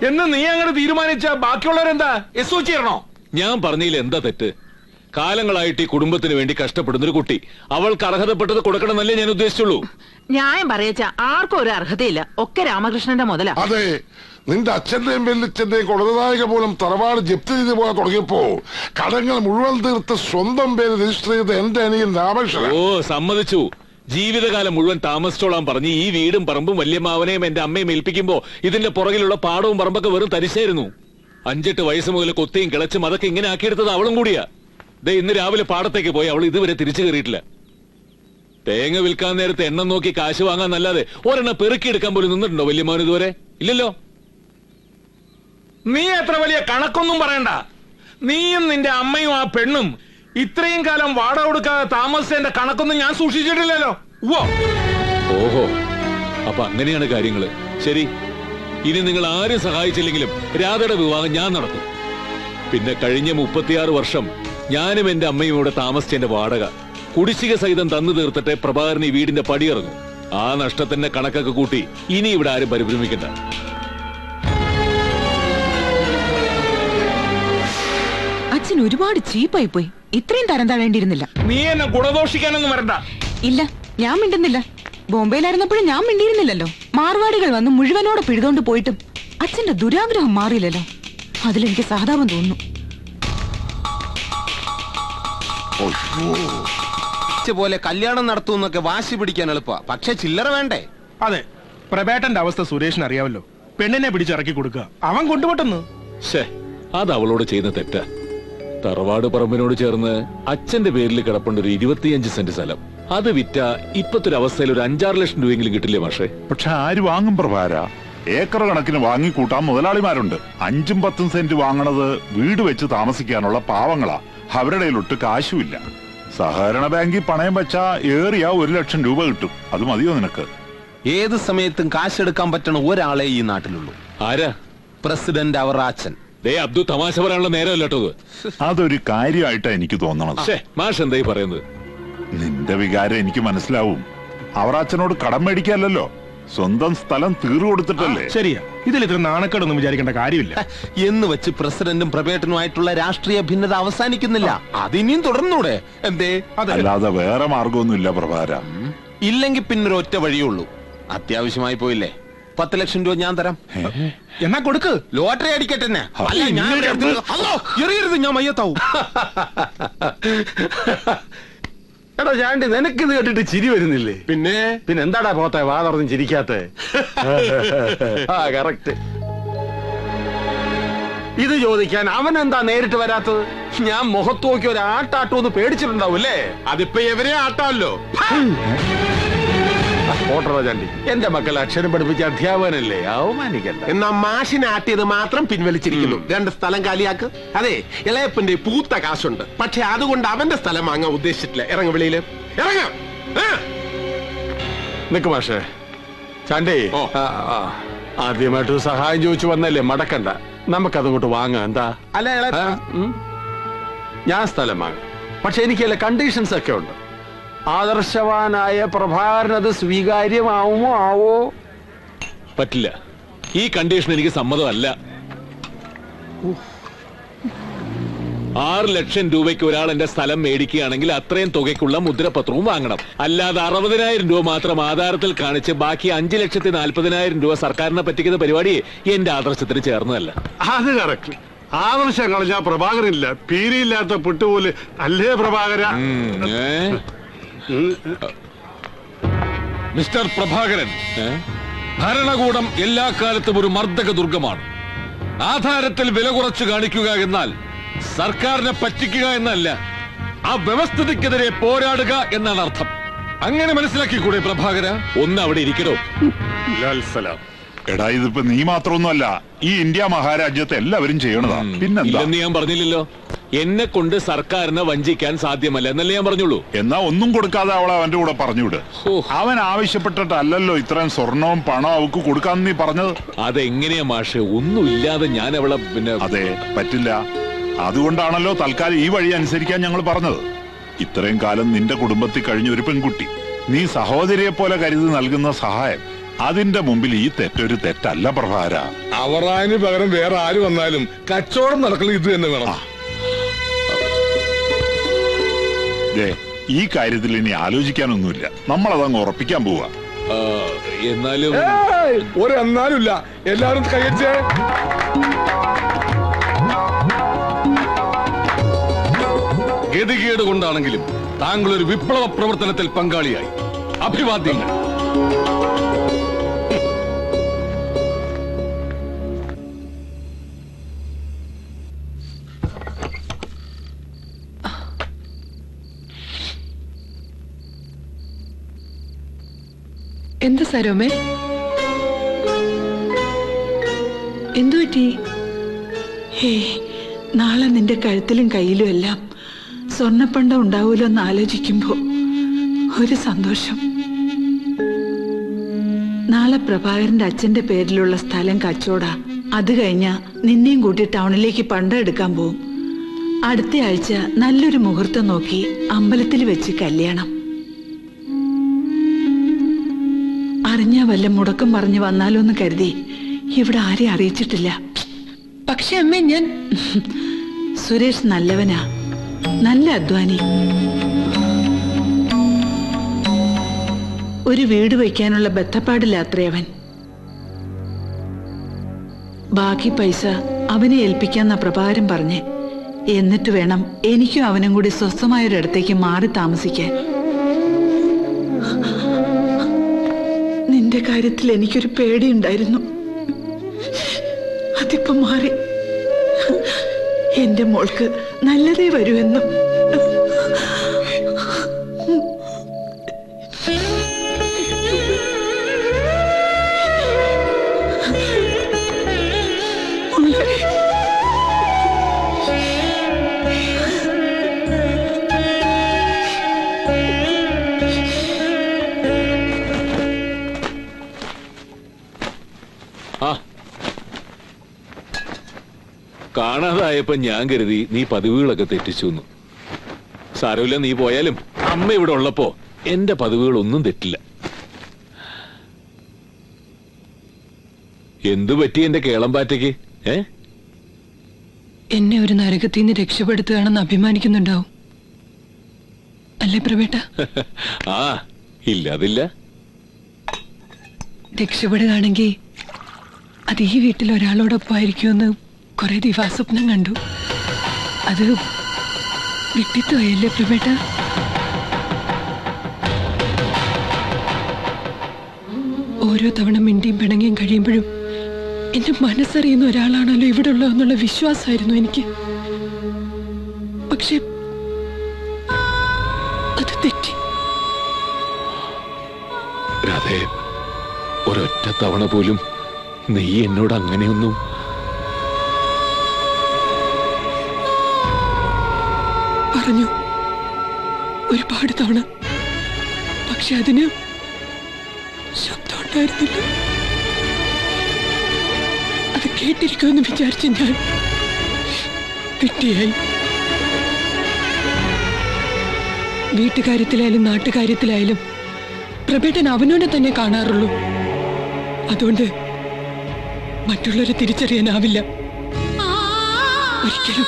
എന്ന് നീ അങ്ങനെ തീരുമാനിച്ച ബാക്കിയുള്ളവരെന്താ ചെയ്യണോ? ഞാൻ പറഞ്ഞതിൽ എന്താ തെറ്റ്? കാലങ്ങളായിട്ട് ഈ കുടുംബത്തിന് വേണ്ടി കഷ്ടപ്പെടുന്ന ഒരു കുട്ടി, അവൾക്ക് അർഹതപ്പെട്ടത് കൊടുക്കണമെന്നല്ലേ ഞാൻ ഉദ്ദേശിച്ചുള്ളൂ. ന്യായം പറയച്ച ആർക്കും ഒരു അർഹതയില്ല. ഒക്കെ രാമകൃഷ്ണന്റെ മുതലാ. അതെ, നിന്റെ അച്ഛന്റെയും വെല്ലിച്ചന്റെയും കൊടനായിക പോലും തറവാട് ജപ്തി ചെയ്ത് പോകാൻ തുടങ്ങിയപ്പോ കടങ്ങൾ മുഴുവൻ തീർത്ത് സ്വന്തം പേര് രജിസ്റ്റർ ചെയ്ത് എന്റെ അനിയൻ രാമകൃഷ്ണൻ. ഓ, സമ്മതിച്ചു. ജീവിതകാലം മുഴുവൻ താമസിച്ചോളാൻ പറഞ്ഞ് ഈ വീടും പറമ്പും വല്യമ്മാവനെയും എന്റെ അമ്മയും ഏൽപ്പിക്കുമ്പോ ഇതിന്റെ പുറകിലുള്ള പാടവും പറമ്പൊക്കെ വെറും തരിശായിരുന്നു. 5-8 വയസ്സ് മുതൽ കൊത്തിയും കിളച്ചും അതൊക്കെ ഇങ്ങനെ ആക്കിയെടുത്തത് അവളും കൂടിയാ. ദേ ഇന്ന് രാവിലെ പാടത്തേക്ക് പോയി അവൾ ഇതുവരെ തിരിച്ചു കയറിയിട്ടില്ല. തേങ്ങ വിൽക്കാൻ നേരത്തെ എണ്ണം നോക്കി കാശ് വാങ്ങാൻ നല്ലാതെ ഒരെണ്ണം പെറുക്കിയെടുക്കാൻ പോലും നിന്നിട്ടുണ്ടോ വല്യമ്മാവൻ ഇതുവരെ? ഇല്ലല്ലോ. നീ അത്ര വലിയ കണക്കൊന്നും പറയണ്ട. നീയും നിന്റെ അമ്മയും ആ പെണ്ണും ഇത്രയും കാലം വാടക കൊടുക്കാതെ താമസിച്ചതിന്റെ കണക്കൊന്നും ഞാൻ സൂക്ഷിച്ചിട്ടില്ലല്ലോ. ഓഹോ, അപ്പൊ അങ്ങനെയാണ് കാര്യങ്ങള്. ശരി, ഇനി നിങ്ങൾ ആരും സഹായിച്ചില്ലെങ്കിലും രാധയുടെ വിവാഹം ഞാൻ നടത്തും. പിന്നെ കഴിഞ്ഞ 36 വർഷം ഞാനും എന്റെ അമ്മയും ഇവിടെ താമസിച്ചതിന്റെ വാടക കുടിശ്ശിക സഹിതം തന്നു തീർത്തിട്ട് പ്രഭാകരൻ ഈ വീടിന്റെ പടിയിറങ്ങും. ആ നഷ്ടത്തിന്റെ കണക്കൊക്കെ കൂട്ടി ഇനി ഇവിടെ ആരും പരിഭ്രമിക്കണ്ട. അച്ഛൻ ഒരുപാട് ചീപ്പായി പോയി. ഇത്രയും തരം താഴേണ്ടിയിരുന്നില്ല. നീ എന്നെ ഗുണദോഷിക്കാനൊന്നും വരണ്ട. ഇല്ല, ഞാൻ മിണ്ടുന്നില്ല. ബോംബെയിലായിരുന്നപ്പോഴും ഞാൻ മിണ്ടിയിരുന്നില്ലല്ലോ. മാർവാടികൾ വന്ന് മുഴുവനോടെ പിഴുതോണ്ട് പോയിട്ടും അച്ഛന്റെ ദുരാഗ്രഹം മാറിയില്ലല്ലോ. അതിലെനിക്ക് സഹതാപം തോന്നുന്നു. പോലെ കല്യാണം നടത്തുന്നൊക്കെ വാശി പിടിക്കാൻ എളുപ്പാ, പക്ഷെ ചില്ലറ വേണ്ടേ? അതെ, പ്രബേട്ടന്റെ അവസ്ഥ സുരേഷിന് അറിയാമല്ലോ. പെണ്ണിനെ പിടിച്ചിറക്കി കൊടുക്കുക, അവൻ കൊണ്ടുപോട്ടെന്ന്. അത് അവളോട് ചെയ്യുന്ന തെറ്റാ. തറവാട് പറമ്പിനോട് ചേർന്ന് അച്ഛന്റെ പേരിൽ കിടപ്പുണ്ട് ഒരു 25 സെന്റ് സ്ഥലം. അത് വിറ്റ ഇപ്പത്തെ ഒരു അവസ്ഥയിൽ ഒരു 5-6 ലക്ഷം രൂപയെങ്കിലും കിട്ടില്ലേ മാഷേ? പക്ഷെ ആര് വാങ്ങും പ്രഭാര? ഏക്കർ കണക്കിന് വാങ്ങിക്കൂട്ടാൻ മുതലാളിമാരുണ്ട്. 5-10 സെന്റ് വാങ്ങണത് വീട് വെച്ച് താമസിക്കാനുള്ള പാവങ്ങളാ. അവരുടെ ഒട്ട് കാശുമില്ല. സഹകരണ ബാങ്കിൽ പണയം വെച്ചാ ഏറിയ 1 ലക്ഷം രൂപ കിട്ടും. അത് മതിയോ നിനക്ക്? ഏത് സമയത്തും കാശെടുക്കാൻ പറ്റണ ഒരാളെ ഈ നാട്ടിലുള്ളൂ. ആരാ? പ്രസിഡന്റ് അവറാച്ചൻ. അബ്ദു തമാശ പറയാനുള്ള നേരമല്ലോ. അതൊരു കാര്യമായിട്ടാ എനിക്ക് തോന്നണത്. മാഷ് എന്തായി പറയുന്നത്? നിന്റെ വികാരം എനിക്ക് മനസ്സിലാവും. അവറാച്ചനോട് കടം മേടിക്കാല്ലോ, സ്വന്തം സ്ഥലം തീർന്നു കൊടുത്തിട്ടല്ലേ. ശരിയാ, ഇതിൽ ഇത്ര നാണക്കേടൊന്നും വിചാരിക്കേണ്ട കാര്യമില്ല. എന്ന് വെച്ച് പ്രസിഡന്റും പ്രബേട്ടനുമായിട്ടുള്ള രാഷ്ട്രീയ ഭിന്നത അവസാനിക്കുന്നില്ല. അതിനിയും തുടർന്നൂടെ? എന്തേ? അല്ലാതെ വേറെ മാർഗമൊന്നുമില്ല പ്രഭാര. ഇല്ലെങ്കിൽ പിന്നൊരു ഒറ്റ വഴിയുള്ളൂ. അത്യാവശ്യമായി പോയില്ലേ, 10 ലക്ഷം രൂപ ഞാൻ തരാം. എന്നാ കൊടുക്ക്. ലോട്ടറി അടിക്കട്ടെ. എറിയരുത്, ഞാൻ മയ്യത്താവും. എടാ ചാണ്ടി, നിനക്കിത് കേട്ടിട്ട് ചിരി വരുന്നില്ലേ? പിന്നെ എന്താടാ പോത്തെ വാ തുറന്ന് ചിരിക്കാത്തെ? കറക്റ്റ്. ഇത് ചോദിക്കാൻ അവൻ എന്താ നേരിട്ട് വരാത്തത്? ഞാൻ മുഖത്ത് നോക്കി ഒരു ആട്ടാട്ടോന്ന് പേടിച്ചിട്ടുണ്ടാവും അല്ലേ? അതിപ്പോ എവരെ ആട്ടാമല്ലോ. ഓട്ടറ ചാണ്ടി, എന്റെ മക്കളെ അക്ഷരം പഠിപ്പിച്ച അധ്യാപകനല്ലേ, അവമാനിക്കണ്ട. എന്നാ മാഷിനെ ആട്ടിയത് മാത്രം പിൻവലിച്ചിരിക്കുന്നു. 2 സ്ഥലം കാലിയാക്ക്. അതെ, ഇളയപ്പന്റെ പൂത്ത കാശുണ്ട്, പക്ഷെ അതുകൊണ്ട് അവന്റെ സ്ഥലം വാങ്ങാൻ ഉദ്ദേശിച്ചിട്ടില്ല. ഇറങ്ങ വെളിയില്, ഇറങ്ങാം. നിക്ക് മാഷേ. ചാണ്ടി, ആദ്യമായിട്ട് സഹായം ചോദിച്ചു വന്നല്ലേ, മടക്കണ്ട. നമുക്കതങ്ങോട്ട് വാങ്ങാം. എന്താ? അല്ല, ഞാൻ സ്ഥലം വാങ്ങാം, പക്ഷെ എനിക്ക് ചില കണ്ടീഷൻസ് ഒക്കെ ഉണ്ട്. ആദർശവാനായ പ്രഭാകരനത് സ്വീകാര്യമാവുമോ ആവോ? പറ്റില്ല. ഈ കണ്ടീഷൻ എനിക്ക് സമ്മതമല്ല. 6 ലക്ഷം രൂപയ്ക്ക് ഒരാൾ എന്റെ സ്ഥലം മേടിക്കുകയാണെങ്കിൽ അത്രയും തുകയ്ക്കുള്ള മുദ്രപത്രവും വാങ്ങണം. അല്ലാതെ 60,000 രൂപ മാത്രം ആധാരത്തിൽ കാണിച്ച് ബാക്കി 5,40,000 രൂപ സർക്കാരിനെ പറ്റിക്കുന്ന പരിപാടി എന്റെ ആദർശത്തിന് ചേർന്നതല്ല. അത് കറക്റ്റ്. ആദർശം കളഞ്ഞാ പ്രഭാകരനില്ല, പീരിയില്ലാത്ത പുട്ടുപോലെ അല്ലേ പ്രഭാകര? മിസ്റ്റർ പ്രഭാകരൻ, ഭരണകൂടം എല്ലാ കാലത്തും ഒരു മർദ്ദക ദുർഗമാണ്. ആധാരത്തിൽ വില കുറച്ച് കാണിക്കുക എന്നാൽ സർക്കാരിനെ പറ്റിക്കുക എന്നല്ല, ആ വ്യവസ്ഥിതിക്കെതിരെ പോരാടുക എന്നാണ് അർത്ഥം. അങ്ങനെ മനസ്സിലാക്കിക്കൂടെ പ്രഭാകര? ഒന്ന് അവിടെ ഇരിക്കണോ? എടാ, ഇതിപ്പോ നീ മാത്രമൊന്നുമല്ല, ഈ ഇന്ത്യ മഹാരാജ്യത്തെ എല്ലാവരും ചെയ്യണതാ. പിന്നെന്താ? ഞാൻ പറഞ്ഞില്ലല്ലോ, എന്നെ കൊണ്ട് സർക്കാരിനെ വഞ്ചിക്കാൻ സാധ്യമല്ല എന്നല്ലേ ഞാൻ പറഞ്ഞുള്ളൂ. എന്നാ ഒന്നും കൊടുക്കാതെ അവളെ അവന്റെ കൂടെ പറഞ്ഞുവിട്. അവൻ ആവശ്യപ്പെട്ടിട്ടല്ലോ ഇത്രയും സ്വർണവും പണവും അവക്ക് കൊടുക്കാന്ന് നീ പറഞ്ഞത്. അതെങ്ങനെയാ മാഷെ? ഒന്നുമില്ലാതെ ഞാൻ അവളെ അതെ, പറ്റില്ല. അതുകൊണ്ടാണല്ലോ തൽക്കാലം ഈ വഴി അനുസരിക്കാൻ ഞങ്ങൾ പറഞ്ഞത്. ഇത്രയും കാലം നിന്റെ കുടുംബത്തിൽ കഴിഞ്ഞ ഒരു പെൺകുട്ടി, നീ സഹോദരിയെ പോലെ കരുതി നൽകുന്ന സഹായം അതിന്റെ മുമ്പിൽ ഈ തെറ്റൊരു തെറ്റല്ല പ്രഭാര. അവറാന് പകരം വേറെ ആര് വന്നാലും കച്ചവടം നടക്കുന്നത് ഇത് തന്നെ വേണം. ഈ കാര്യത്തിൽ ഇനി ആലോചിക്കാനൊന്നുമില്ല, നമ്മളതങ്ങ് ഉറപ്പിക്കാൻ പോവാ. എന്നാലും ഒരെന്നാലുമില്ല, എല്ലാരും കൈയടിച്ചേ. ഗതികേട് കൊണ്ടാണെങ്കിലും താങ്കൾ ഒരു വിപ്ലവ പ്രവർത്തനത്തിൽ പങ്കാളിയായി. അഭിവാദ്യങ്ങൾ. എന്താ സരോമേ, എന്തു പറ്റി? ഹേ, നാളെ നിന്റെ കഴുത്തിലും കയ്യിലും എല്ലാം സ്വർണ്ണപ്പണ്ടം ഉണ്ടാവൂലോ എന്ന് ആലോചിക്കുമ്പോ ഒരു സന്തോഷം. നാളെ പ്രഭാകരന്റെ അച്ഛന്റെ പേരിലുള്ള സ്ഥലം കച്ചോടാ. അത് കഴിഞ്ഞാ നിന്നെയും കൂട്ടി ടൗണിലേക്ക് പണ്ടം എടുക്കാൻ പോവും. അടുത്ത ആഴ്ച നല്ലൊരു മുഹൂർത്തം നോക്കി അമ്പലത്തിൽ വെച്ച് കല്യാണം. അറിഞ്ഞാ വല്ല മുടക്കം പറഞ്ഞു വന്നാലോ എന്ന് കരുതി ഇവിടെ ആരെയും അറിയിച്ചിട്ടില്ല. പക്ഷെ അമ്മേ, ഞാൻ സുരേഷ് നല്ലവനാ, നല്ല അധ്വാനി. ഒരു വീട് വയ്ക്കാനുള്ള ബന്ധപ്പാടില്ലാത്രേ അവൻ. ബാക്കി പൈസ അവനെ ഏൽപ്പിക്കാന്ന പ്രഭാകരൻ പറഞ്ഞേ. എന്നിട്ട് വേണം എനിക്കും അവനും കൂടി സ്വസ്ഥമായൊരിടത്തേക്ക് മാറി താമസിക്കാൻ. നിന്റെ കാര്യത്തിൽ എനിക്കൊരു പേടിയുണ്ടായിരുന്നു, അതിപ്പോ മാറി. എന്റെ മോൾക്ക് നല്ലതേ വരുമെന്നും. കാണാതായപ്പോ ഞാൻ കരുതി നീ പതിവുകളൊക്കെ തെറ്റിച്ചു. സാരമില്ല, നീ പോയാലും അമ്മ ഇവിടെ ഉള്ളപ്പോ എന്റെ പതിവുകളൊന്നും തെറ്റില്ല. എന്തു പറ്റി എന്റെ കേളമ്പാറ്റയ്ക്ക്? എന്നെ ഒരു നരകത്തിൽ നിന്ന് രക്ഷപ്പെടുത്തുകയാണെന്ന് അഭിമാനിക്കുന്നുണ്ടാവും അല്ലേ പ്രവേട്ട? ആ, ഇല്ല അതില്ല. രക്ഷപ്പെടുകയാണെങ്കിൽ അത് ഈ വീട്ടിൽ ഒരാളോടൊപ്പമായിരിക്കുമെന്ന് കുറെ ദിവാസ്വപ്നം കണ്ടു. അത് വിട്ടിത്തോയല്ലേ പ്രവേട്ട? ഓരോ തവണ മിണ്ടിയും പിണങ്ങിയും കഴിയുമ്പോഴും എന്റെ മനസ്സറിയുന്ന ഒരാളാണല്ലോ ഇവിടെ ഉള്ളതെന്നുള്ള വിശ്വാസമായിരുന്നു എനിക്ക്. പക്ഷെ അത് തെറ്റി. രാധേ, ഒരൊറ്റ തവണ പോലും നീ എന്നോട് അങ്ങനെയൊന്നും. പറഞ്ഞു ഒരുപാട് തവണ, പക്ഷെ അതിന് ശബ്ദം ഉണ്ടായിരുന്നില്ല. അത് കേട്ടിരിക്കുമെന്ന് വിചാരിച്ച ഞാൻ വിട്ടിയായി. വീട്ടുകാര്യത്തിലായാലും നാട്ടുകാര്യത്തിലായാലും പ്രഭേട്ടൻ അവനോനെ തന്നെ കാണാറുള്ളൂ. അതുകൊണ്ട് മറ്റുള്ളവരെ തിരിച്ചറിയാനാവില്ല ഒരിക്കലും.